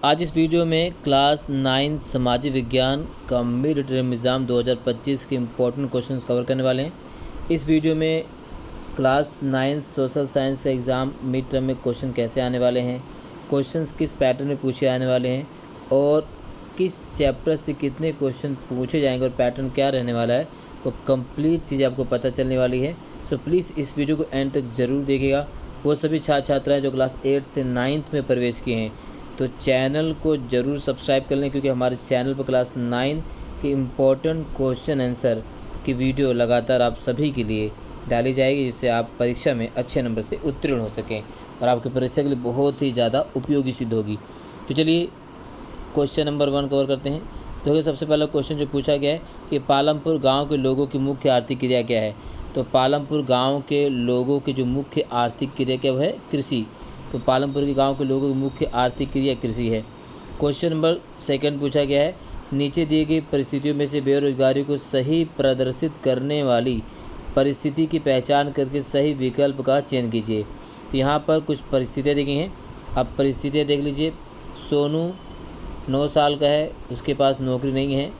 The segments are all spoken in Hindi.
आज इस वीडियो में क्लास 9 सामाजिक विज्ञान का मिड टर्म एग्ज़ाम 2025 के इम्पोर्टेंट क्वेश्चंस कवर करने वाले हैं। इस वीडियो में क्लास 9 सोशल साइंस का एग्ज़ाम मिड टर्म में क्वेश्चन कैसे आने वाले हैं, क्वेश्चंस किस पैटर्न में पूछे आने वाले हैं और किस चैप्टर से कितने क्वेश्चन पूछे जाएंगे और पैटर्न क्या रहने वाला है, वो कंप्लीट चीज़ आपको पता चलने वाली है। तो प्लीज़ इस वीडियो को एंड तक ज़रूर देखिएगा। वो सभी छात्र छात्राएँ जो क्लास 8 से 9th में प्रवेश किए हैं तो चैनल को ज़रूर सब्सक्राइब कर लें, क्योंकि हमारे चैनल पर क्लास 9 के इम्पोर्टेंट क्वेश्चन आंसर की वीडियो लगातार आप सभी के लिए डाली जाएगी, जिससे आप परीक्षा में अच्छे नंबर से उत्तीर्ण हो सकें और आपकी परीक्षा के लिए बहुत ही ज़्यादा उपयोगी सिद्ध होगी। तो चलिए क्वेश्चन नंबर 1 कवर करते हैं। तो सबसे पहला क्वेश्चन जो पूछा गया है कि पालमपुर गाँव के लोगों की मुख्य आर्थिक क्रिया क्या है। तो पालमपुर गाँव के लोगों की जो मुख्य आर्थिक क्रिया क्या है, कृषि। तो पालमपुर के गांव के लोगों की मुख्य आर्थिक क्रिया कृषि है। क्वेश्चन नंबर 2 पूछा गया है, नीचे दी गई परिस्थितियों में से बेरोजगारी को सही प्रदर्शित करने वाली परिस्थिति की पहचान करके सही विकल्प का चयन कीजिए। तो यहाँ पर कुछ परिस्थितियाँ दी गई हैं। अब परिस्थितियाँ देख लीजिए। सोनू 9 साल का है, उसके पास नौकरी नहीं है।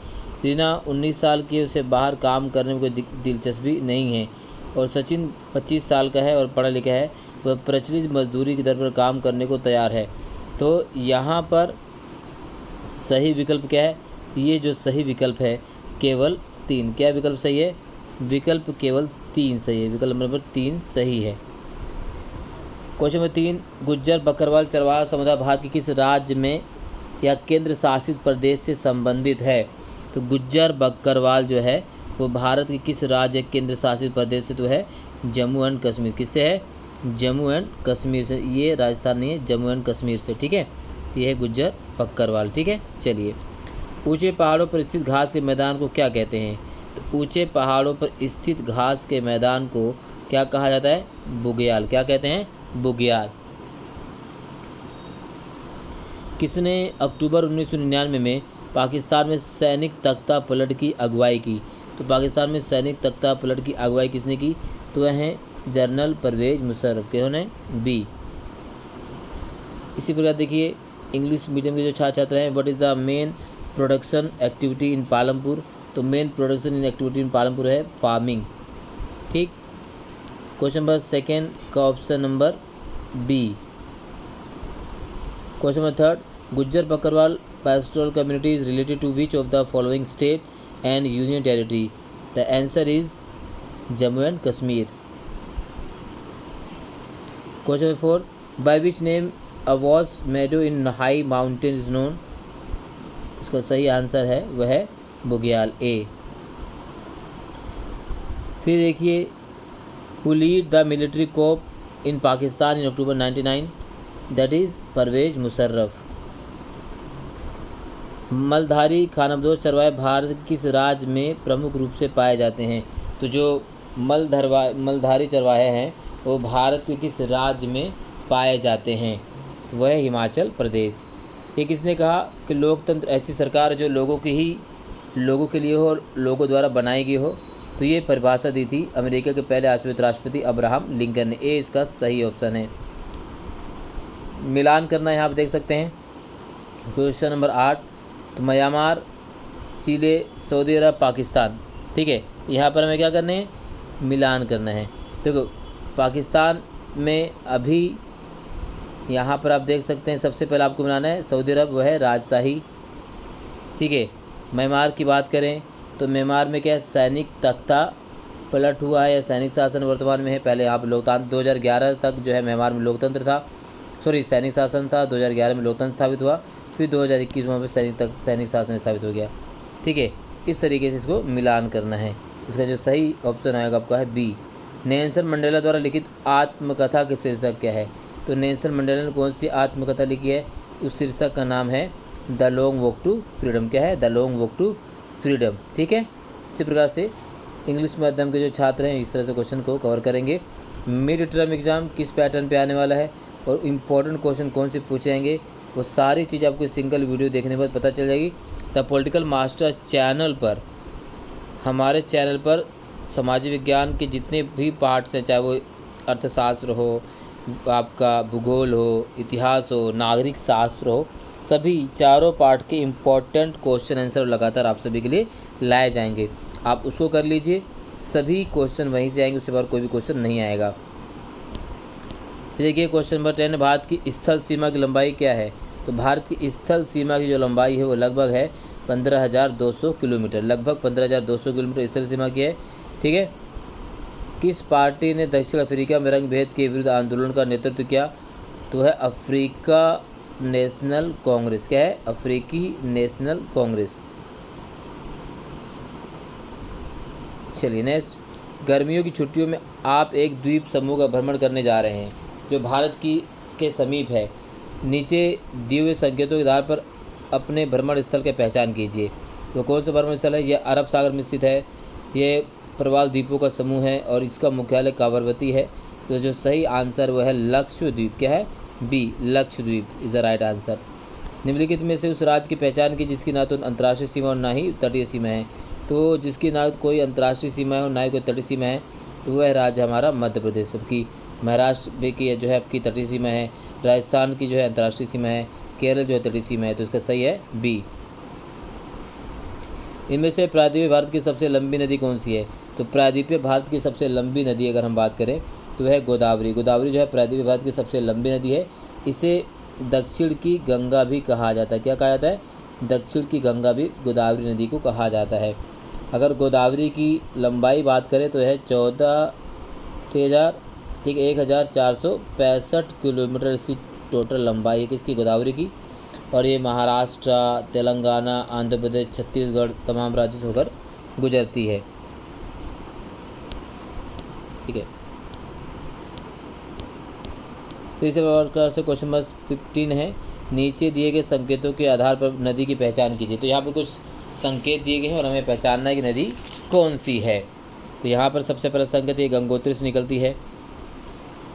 रीना 19 साल की है, उसे बाहर काम करने में कोई दिलचस्पी नहीं है। और सचिन 25 साल का है और पढ़ा लिखा है, वह प्रचलित मजदूरी की दर पर काम करने को तैयार है। तो यहाँ पर सही विकल्प क्या है? ये जो सही विकल्प है केवल 3। क्या विकल्प सही है? विकल्प केवल 3 सही है। विकल्प नंबर 3 सही है। क्वेश्चन नंबर 3, गुज्जर बकरवाल चरवाहा समुदाय भारत के किस राज्य में या केंद्र शासित प्रदेश से संबंधित है? तो गुज्जर बकरवाल जो है वो भारत के किस राज्य केंद्र शासित प्रदेश से तो है जम्मू एंड कश्मीर। किससे है? जम्मू एंड कश्मीर से। ये राजस्थान नहीं है, जम्मू एंड कश्मीर से। ठीक है, ये है गुज्जर बकरवाल। ठीक है, चलिए। ऊंचे पहाड़ों पर स्थित घास के मैदान को क्या कहते हैं? तो ऊंचे पहाड़ों पर स्थित घास के मैदान को क्या कहा जाता है? बुग्याल। क्या कहते हैं? बुग्याल। किसने अक्टूबर 1999 में पाकिस्तान में सैनिक तख्ता पलट की अगुवाई की? तो पाकिस्तान में सैनिक तख्ता पलट की अगुवाई किसने की? तो वह हैं जनरल परवेज मुशर्रफ। के होने बी। इसी प्रकार देखिए, इंग्लिश मीडियम के जो छात्र छात्र हैं, what is the main production activity in Palampur? तो main production in activity in Palampur है फार्मिंग। ठीक। क्वेश्चन नंबर 2 का option number B. Question number 3, Gujjar Bakarwal pastoral community is related to which of the following state and union territory? The answer is Jammu and Kashmir. Question number 4, by which name a vast meadow in high mountain is known? इसका सही आंसर है वह है बुग्याल, ए। फिर देखिए, who lead the military coup in Pakistan in October 99? That is Parvez Musharraf. Maldhari खानाबदोश चरवाहे भारत के किस राज्य में प्रमुख रूप से पाए जाते हैं? तो जो मलधारी चरवाहे हैं वो भारत के किस राज्य में पाए जाते हैं? वह हिमाचल प्रदेश। ये किसने कहा कि लोकतंत्र ऐसी सरकार जो लोगों के लिए हो और लोगों द्वारा बनाई गई हो? तो ये परिभाषा दी थी अमेरिका के पहले आश्रित राष्ट्रपति अब्राहम लिंकन ने। ए इसका सही ऑप्शन है। मिलान करना यहाँ आप देख सकते हैं। क्वेश्चन नंबर 8, तो म्यांमार, चिले, सऊदी अरब, पाकिस्तान। ठीक है, यहाँ पर हमें क्या करना है? मिलान करना है। देखो, पाकिस्तान में अभी यहाँ पर आप देख सकते हैं सबसे पहले आपको मिलाना है सऊदी अरब, वह है राजशाही। ठीक है, म्यांमार की बात करें तो म्यांमार में क्या है? सैनिक तख्ता पलट हुआ है या सैनिक शासन वर्तमान में है। पहले यहाँ पर लोकतंत्र 2011 तक जो है म्यांमार में लोकतंत्र था, सैनिक शासन था। 2011 में लोकतंत्र स्थापित हुआ, फिर 2021 में सैनिक शासन स्थापित हो गया। ठीक है, इस तरीके से इसको मिलान करना है। इसका जो सही ऑप्शन आएगा आपका है बी। नेल्सन मंडेला द्वारा लिखित आत्मकथा के शीर्षक क्या है? तो नेल्सन मंडेला ने कौन सी आत्मकथा लिखी है? उस शीर्षक का नाम है the long walk to freedom. क्या है? The long walk to freedom. ठीक है, इसी प्रकार से इंग्लिश माध्यम के जो छात्र हैं इस तरह से क्वेश्चन को कवर करेंगे। मिड टर्म एग्जाम किस पैटर्न पे आने वाला है और इम्पोर्टेंट क्वेश्चन कौन से पूछे जाएंगे, वो सारी चीज़ आपको सिंगल वीडियो देखने के बाद पता चल जाएगी। द पॉलिटिकल मास्टर चैनल पर, हमारे चैनल पर सामाजिक विज्ञान के जितने भी पार्ट्स हैं, चाहे वो अर्थशास्त्र हो, आपका भूगोल हो, इतिहास हो, नागरिक शास्त्र हो, सभी चारों पार्ट के इम्पोर्टेंट क्वेश्चन आंसर लगातार आप सभी के लिए लाए जाएंगे। आप उसको कर लीजिए, सभी क्वेश्चन वहीं से आएंगे, उसके बाद कोई भी क्वेश्चन नहीं आएगा। देखिए क्वेश्चन नंबर 10, भारत की स्थल सीमा की लंबाई क्या है? तो भारत की स्थल सीमा की जो लंबाई है वो लगभग है 15,200 किलोमीटर, लगभग 15,200 किलोमीटर स्थल सीमा की है। ठीक है। किस पार्टी ने दक्षिण अफ्रीका में रंग भेद के विरुद्ध आंदोलन का नेतृत्व किया? तो है अफ्रीका नेशनल कांग्रेस। क्या है? अफ्रीकी नेशनल कांग्रेस। चलिए नेक्स्ट, गर्मियों की छुट्टियों में आप एक द्वीप समूह का भ्रमण करने जा रहे हैं जो भारत के समीप है। नीचे दिए हुए संकेतों के आधार पर अपने भ्रमण स्थल की पहचान कीजिए। तो कौन सा भ्रमण स्थल है? यह अरब सागर में स्थित है, ये प्रवाल द्वीपों का समूह है और इसका मुख्यालय कावरवती है। तो जो सही आंसर वो है लक्षद्वीप। क्या है? B, Lakshadweep is the right answer. निम्नलिखित में से उस राज्य की पहचान की जिसकी ना तो अंतर्राष्ट्रीय सीमा और ना ही तटीय सीमा है। तो जिसकी ना कोई अंतर्राष्ट्रीय सीमा है और ना ही कोई तटीय सीमा है, तो वह राज्य हमारा मध्य प्रदेश। सबकी महाराष्ट्र की जो है आपकी तटीय सीमा है, राजस्थान की जो है अंतर्राष्ट्रीय सीमा है, केरल जो है तटीय सीमा है। तो इसका सही है बी। इनमें से प्रायद्वीपीय भारत की सबसे लंबी नदी कौन सी है? तो प्रायद्वीपीय भारत की सबसे लंबी नदी अगर हम बात करें तो वह है गोदावरी। गोदावरी जो है प्रायद्वीपीय भारत की सबसे लंबी नदी है। इसे दक्षिण की गंगा भी कहा जाता है। क्या कहा जाता है? दक्षिण की गंगा भी गोदावरी नदी को कहा जाता है। अगर गोदावरी की लंबाई बात करें तो है 1465 किलोमीटर इसकी टोटल लंबाई है किसकी? गोदावरी की। और ये महाराष्ट्र, तेलंगाना, आंध्र प्रदेश, छत्तीसगढ़ तमाम राज्यों से होकर गुजरती है। ठीक है। तो इसी प्रकार से क्वेश्चन नंबर 15 है, नीचे दिए गए संकेतों के आधार पर नदी की पहचान कीजिए। तो यहाँ पर कुछ संकेत दिए गए हैं और हमें पहचानना है कि नदी कौन सी है। तो यहाँ पर सबसे पहला संकेत ये गंगोत्री से निकलती है।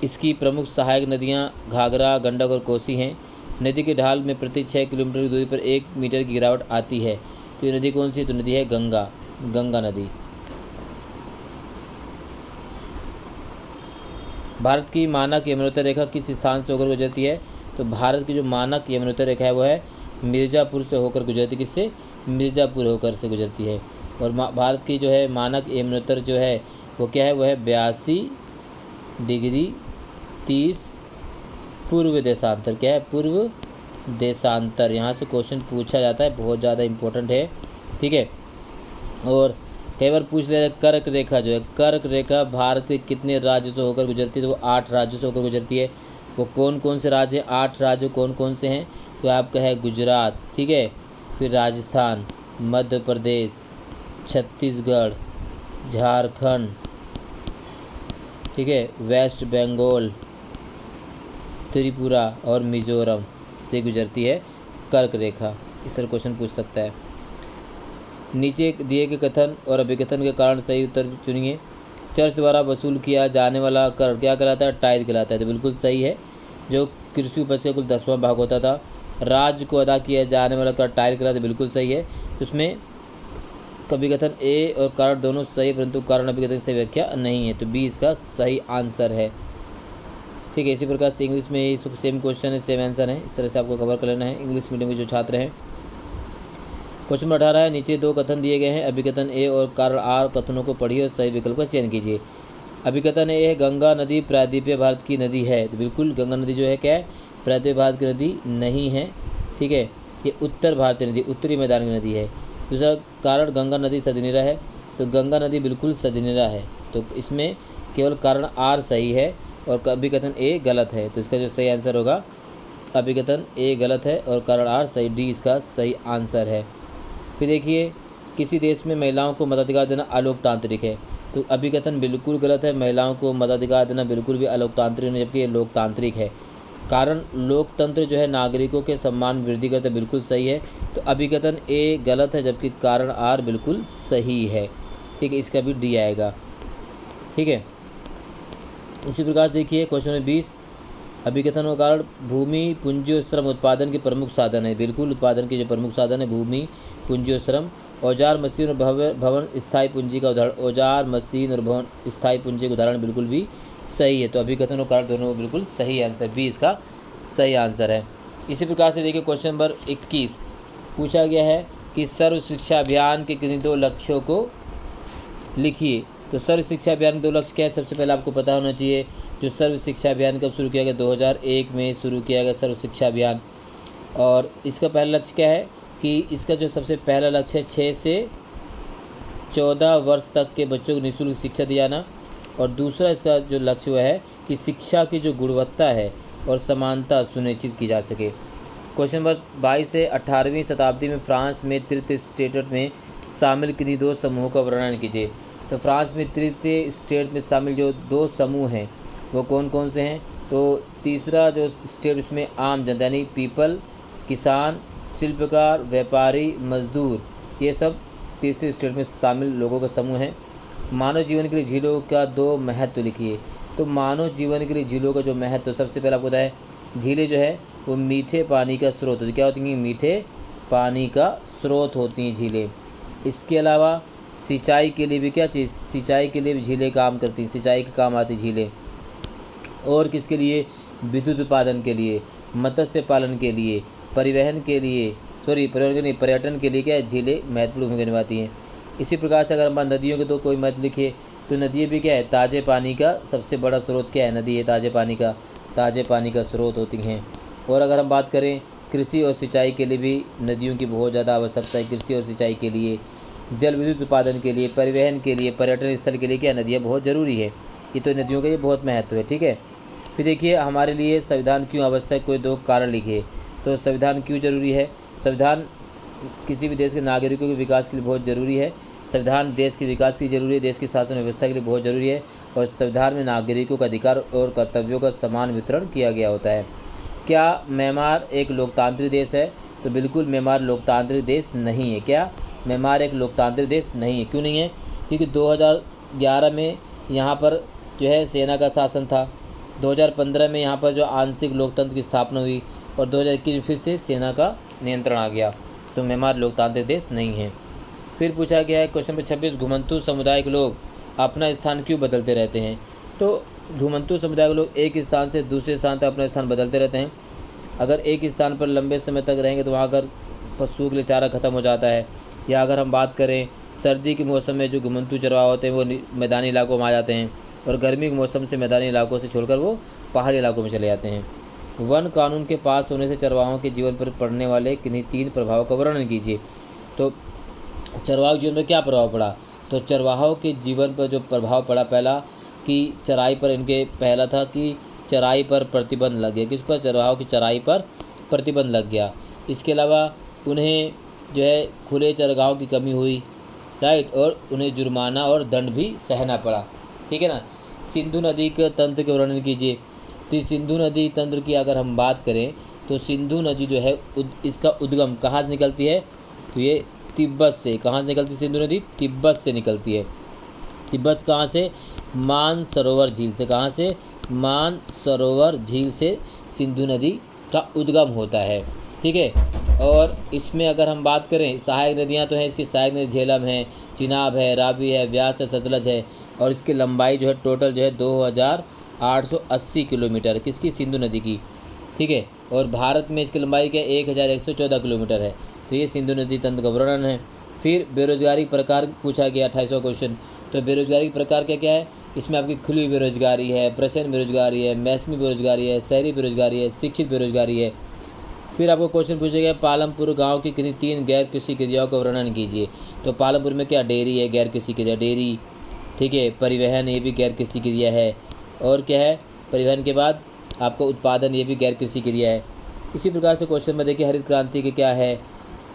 इसकी प्रमुख सहायक नदियाँ घाघरा, गंडक और कोसी हैं। नदी के ढाल में प्रति 6 किलोमीटर की दूरी पर 1 मीटर की गिरावट आती है। तो ये नदी कौन सी है? तो नदी है गंगा, गंगा नदी। भारत की मानक यमुनोत्तर रेखा किस स्थान से होकर गुजरती है? तो भारत की जो मानक यमुनोत्तर रेखा है वो है मिर्ज़ापुर से होकर गुजरती। किससे? मिर्ज़ापुर होकर से गुजरती है। और भारत की जो है मानक यमुनोत्तर जो है वो क्या है? वो है 82 डिग्री 30 पूर्व देशांतर। क्या है? पूर्व देशांतर। यहाँ से क्वेश्चन पूछा जाता है, बहुत ज़्यादा इम्पोर्टेंट है। ठीक है। और कई बार पूछ लिया कर्क रेखा जो है, कर्क रेखा भारत के कितने राज्यों से होकर गुजरती है? तो वो 8 राज्यों से होकर गुजरती है। वो कौन कौन से राज्य हैं? 8 राज्य कौन कौन से हैं? तो आपका है गुजरात, ठीक है, फिर राजस्थान, मध्य प्रदेश, छत्तीसगढ़, झारखंड, ठीक है, वेस्ट बंगाल, त्रिपुरा और मिजोरम से गुजरती है कर्क रेखा। इस तरह क्वेश्चन पूछ सकता है। नीचे दिए गए कथन और अभिकथन के कारण सही उत्तर चुनिए। चर्च द्वारा वसूल किया जाने वाला कर क्या कहलाता है? टाइथ कहलाता है। तो बिल्कुल सही है। जो कृषि उपज का कुल 10वां भाग होता था। राज्य को अदा किया जाने वाला कर टाइथ कहलाता है। बिल्कुल सही है। उसमें अभिकथन ए और कारण दोनों सही, परंतु कारण अभिकथन सही व्याख्या नहीं है। तो बी इसका सही आंसर है। ठीक है। इसी प्रकार से इंग्लिश में सेम क्वेश्चन है, सेम आंसर है। इस तरह से आपको कवर कर लेना है इंग्लिश मीडियम के जो छात्र हैं। क्वेश्चन नंबर 18 है, नीचे 2 कथन दिए गए हैं, अभिकथन ए और कारण आर कथनों को पढ़िए और सही विकल्प का चयन कीजिए। अभिकथन ए है गंगा नदी प्रायद्वीपीय भारत की नदी है। तो बिल्कुल गंगा नदी जो है क्या है? प्रायद्वीपीय भारत की नदी नहीं है। ठीक है। ये उत्तर भारतीय नदी, उत्तरी मैदान की नदी है। दूसरा कारण गंगा नदी सदनीरा है। तो गंगा नदी बिल्कुल सदनीरा है। तो इसमें केवल कारण आर सही है और अभिकथन ए गलत है। तो इसका जो सही आंसर होगा अभिकथन ए गलत है और कारण आर सही, डी इसका सही आंसर है। फिर देखिए, किसी देश में महिलाओं को मताधिकार देना अलोकतांत्रिक है। तो अभिकथन बिल्कुल गलत है। महिलाओं को मताधिकार देना बिल्कुल भी अलोकतांत्रिक नहीं, जबकि ये लोकतांत्रिक है। कारण लोकतंत्र जो है नागरिकों के सम्मान में वृद्धि करता है। बिल्कुल सही है। तो अभिकथन ए गलत है, जबकि कारण आर बिल्कुल सही है। ठीक है। इसका भी डी आएगा। ठीक है। इसी प्रकार देखिए क्वेश्चन नंबर 20, अभिकथन का कारण भूमि, पूंजी और श्रम उत्पादन के प्रमुख साधन है। बिल्कुल उत्पादन के जो प्रमुख साधन है भूमि, पूंजी और श्रम। औजार, मशीन और भवन स्थायी पूंजी का उदाहरण। औजार, मशीन और भवन स्थायी पूंजी का उदाहरण बिल्कुल भी सही है। तो अभिकथन और कारण दोनों बिल्कुल सही आंसर, बी इसका सही आंसर है। इसी प्रकार से देखिए क्वेश्चन नंबर 21 पूछा गया है कि सर्व शिक्षा अभियान के किन्हीं 2 लक्ष्यों को लिखिए। तो सर्व शिक्षा अभियान के 2 लक्ष्य क्या है, सबसे पहले आपको पता होना चाहिए। जो सर्व शिक्षा अभियान कब शुरू किया गया, 2001 में शुरू किया गया सर्व शिक्षा अभियान। और इसका पहला लक्ष्य क्या है कि इसका जो सबसे पहला लक्ष्य है 6 से 14 वर्ष तक के बच्चों को निःशुल्क शिक्षा दिलाना। और दूसरा इसका जो लक्ष्य हुआ है कि शिक्षा की जो गुणवत्ता है और समानता सुनिश्चित की जा सके। क्वेश्चन नंबर 22 से 18वीं शताब्दी में फ्रांस में तृतीय स्टेट में शामिल किन्हीं 2 समूहों का वर्णन कीजिए। तो फ्रांस में तृतीय स्टेट में शामिल जो 2 समूह हैं वो कौन कौन से हैं। तो तीसरा जो स्टेट उसमें आम जनता यानी पीपल, किसान, शिल्पकार, व्यापारी, मजदूर, ये सब तीसरे स्टेट में शामिल लोगों का समूह है। मानव जीवन के लिए झीलों का 2 महत्व लिखिए। तो मानव जीवन के लिए झीलों का जो महत्व, सबसे पहले आपको बताएं, झीलें जो है वो मीठे पानी का स्रोत होती है। क्या होती हैं, मीठे पानी का स्रोत होती हैं झीलें। इसके अलावा सिंचाई के लिए भी क्या चीज़, सिंचाई के लिए भी झीलें काम करती हैं, सिंचाई के काम आती झीलें। और किसके लिए, विद्युत उत्पादन के लिए, मत्स्य पालन के लिए, परिवहन के लिए, परिवहन के नहीं, पर्यटन के लिए क्या है, झीलें महत्वपूर्ण भूमिका निभाती हैं। इसी प्रकार से अगर हम नदियों के 2 कोई महत्व लिखिए तो नदियाँ भी क्या है, ताज़े पानी का सबसे बड़ा स्रोत क्या है, नदी है ताज़े पानी का स्रोत होती हैं। और अगर हम बात करें कृषि और सिंचाई के लिए भी नदियों की बहुत ज़्यादा आवश्यकता है। कृषि और सिंचाई के लिए, जल विद्युत उत्पादन के लिए, परिवहन के लिए, पर्यटन स्थल के लिए क्या नदियाँ बहुत ज़रूरी है। ये तो नदियों का ये बहुत महत्व है, ठीक है। फिर देखिए हमारे लिए संविधान क्यों आवश्यक, कोई 2 कारण लिखिए। तो संविधान क्यों जरूरी है, संविधान किसी भी देश के नागरिकों के विकास के लिए बहुत ज़रूरी है। संविधान देश के विकास की जरूरी है, देश की शासन व्यवस्था के लिए बहुत ज़रूरी है। और संविधान में नागरिकों का अधिकार और कर्तव्यों का समान वितरण किया गया होता है। क्या म्यांमार एक लोकतांत्रिक देश है, तो बिल्कुल म्यांमार लोकतांत्रिक देश नहीं है। क्या म्यांमार एक लोकतांत्रिक देश नहीं है, क्यों नहीं है, क्योंकि 2011 में यहाँ पर जो है सेना का शासन था। 2015 में यहाँ पर जो आंशिक लोकतंत्र की स्थापना हुई और 2021 में फिर से सेना का नियंत्रण आ गया। तो म्यांमार लोकतांत्रिक देश नहीं है। फिर पूछा गया है क्वेश्चन नंबर 26, घुमंतू समुदाय के लोग अपना स्थान क्यों बदलते रहते हैं। तो घुमंतू समुदाय के लोग एक स्थान से दूसरे स्थान तक अपना स्थान बदलते रहते हैं। अगर एक स्थान पर लंबे समय तक रहेंगे तो वहाँ अगर पशुओं के लिए चारा खत्म हो जाता है, या अगर हम बात करें सर्दी के मौसम में जो घुमंतू चरवाहा होते हैं वो मैदानी इलाकों में आ जाते हैं, और गर्मी के मौसम से मैदानी इलाकों से छोड़कर वो पहाड़ी इलाकों में चले जाते हैं। वन कानून के पास होने से चरवाहों के जीवन पर पड़ने वाले किन्हीं 3 प्रभावों का वर्णन कीजिए। तो चरवाहों के जीवन पर क्या प्रभाव पड़ा, तो चरवाहों के जीवन पर जो प्रभाव पड़ा, पहला कि चराई पर इनके पहला था कि चराई पर प्रतिबंध लग गया। किस पर, चरवाहों की चराई पर प्रतिबंध लग गया। इसके अलावा उन्हें जो है खुले चरगाहों की कमी हुई, राइट, और उन्हें जुर्माना और दंड भी सहना पड़ा, ठीक है ना। सिंधु नदी के तंत्र के वर्णन कीजिए। तो सिंधु नदी तंत्र की अगर हम बात करें तो सिंधु नदी जो है इसका उद्गम कहाँ से निकलती है, तो ये तिब्बत से। कहाँ से निकलती है सिंधु नदी, तिब्बत से निकलती है। तिब्बत कहाँ से, मानसरोवर झील से। कहाँ से, मानसरोवर झील से सिंधु नदी का उद्गम होता है, ठीक है। और इसमें अगर हम बात करें सहायक नदियाँ तो हैं इसकी, सहायक नदी झेलम है, चिनाब है, रावी है, व्यास है, सतलज है। और इसकी लंबाई जो है टोटल जो है 2880 किलोमीटर, किसकी, सिंधु नदी की, ठीक है। और भारत में इसकी लंबाई क्या 1114 किलोमीटर है। तो ये सिंधु नदी तंत्र का वर्णन है। फिर बेरोजगारी प्रकार पूछा गया 28वां क्वेश्चन। तो बेरोजगारी प्रकार क्या क्या है, इसमें आपकी खुली बेरोजगारी है, प्रश्न बेरोजगारी है, मैसमी बेरोजगारी है, शहरी बेरोजगारी है, शिक्षित बेरोजगारी है। फिर आपको क्वेश्चन पूछा गया पालमपुर गांव की किन्हीं 3 गैर कृषि क्रियाओं का वर्णन कीजिए। तो पालमपुर में क्या, डेयरी है, गैर कृषि क्रिया डेयरी, ठीक है। परिवहन, ये भी गैर कृषि क्रिया है। और क्या है, परिवहन के बाद आपका उत्पादन, ये भी गैर कृषि क्रिया है। इसी प्रकार से क्वेश्चन में देखिए हरित क्रांति के क्या है,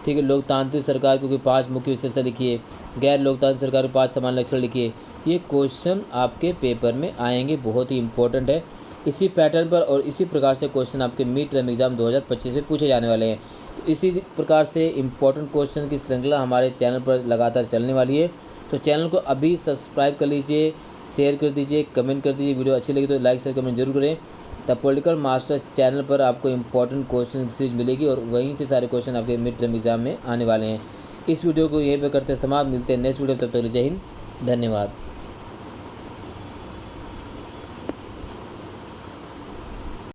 ठीक है। लोकतांत्रिक सरकार को 5 मुख्य विशेषता लिखिए। गैर लोकतांत्रिक सरकार के 5 समान लक्षण लिखिए। ये क्वेश्चन आपके पेपर में आएंगे, बहुत ही इंपॉर्टेंट है। इसी पैटर्न पर और इसी प्रकार से क्वेश्चन आपके मिड टर्म एग्जाम 2025 में पूछे जाने वाले हैं। तो इसी प्रकार से इम्पोर्टेंट क्वेश्चन की श्रृंखला हमारे चैनल पर लगातार चलने वाली है। तो चैनल को अभी सब्सक्राइब कर लीजिए, शेयर कर दीजिए, कमेंट कर दीजिए। वीडियो अच्छी लगी तो लाइक शेयर कमेंट जरूर करें। द पॉलिटिकल मास्टर्स चैनल पर आपको इंपॉर्टेंट क्वेश्चन सीरीज मिलेगी और वहीं से सारे क्वेश्चन आपके मिड टर्म एग्जाम में आने वाले हैं। इस वीडियो को यहीं पर करते समाप्त, मिलते हैं नेक्स्ट वीडियो, तब तक जय हिंद, धन्यवाद।